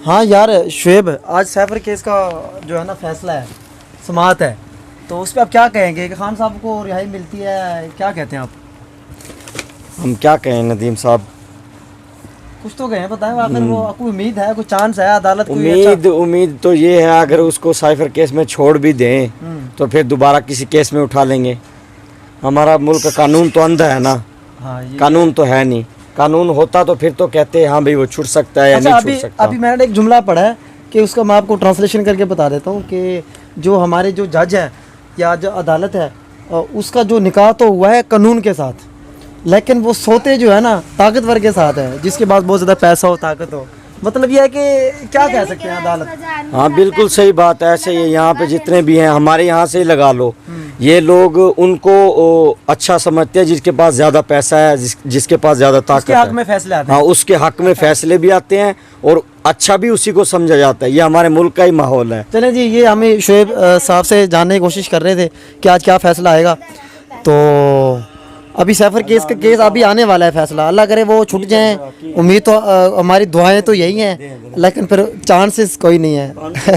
ہاں یار شعیب، آج سیفر کیس کا جو ہے نا فیصلہ ہے، سماعت ہے، تو اس پہ آپ کیا کہیں گے کہ خان صاحب کو رہائی ملتی ہے؟ کیا کہتے ہیں آپ؟ ہم کیا کہیں ندیم صاحب، کچھ تو کہیں، بتائیں آخر وہ کوئی امید ہے، کوئی چانس ہے عدالت کو؟ امید تو یہ ہے اگر اس کو سائفر کیس میں چھوڑ بھی دیں تو پھر دوبارہ کسی کیس میں اٹھا لیں گے. ہمارا ملک کا قانون تو اندھا ہے نا، ہاں قانون تو ہے نہیں. قانون ہوتا تو پھر تو کہتے ہاں بھائی وہ چھوٹ سکتا ہے یا نہیں چھوٹ سکتا. ابھی میں نے ایک جملہ پڑھا ہے کہ اس کا میں آپ کو ٹرانسلیشن کر کے بتا دیتا ہوں کہ جو ہمارے جو جج ہے یا جو عدالت ہے، اس کا جو نکاح تو ہوا ہے قانون کے ساتھ، لیکن وہ سوتے جو ہے نا طاقتور کے ساتھ ہے، جس کے پاس بہت زیادہ پیسہ ہو، طاقت ہو. مطلب یہ ہے کہ کیا کہہ سکتے ہیں عدالت؟ ہاں بالکل صحیح بات ہے. ایسے ہی یہاں پہ جتنے بھی ہیں ہمارے یہاں سے ہی لگا لو، یہ لوگ ان کو اچھا سمجھتے ہیں جس کے پاس زیادہ پیسہ ہے، جس کے پاس زیادہ طاقت ہے، اس کے حق میں فیصلے آتے ہیں. ہاں اس کے حق میں فیصلے بھی آتے ہیں اور اچھا بھی اسی کو سمجھا جاتا ہے. یہ ہمارے ملک کا ہی ماحول ہے. چلیں جی، یہ ہمیں شعیب صاحب سے جاننے کی کوشش کر رہے تھے کہ آج کیا فیصلہ آئے گا. تو ابھی سیفر کیس کا کیس ابھی آنے والا ہے فیصلہ، اللہ کرے وہ چھٹ جائیں. امید تو ہماری دعائیں تو یہی ہیں، لیکن پھر چانسز کوئی نہیں ہے.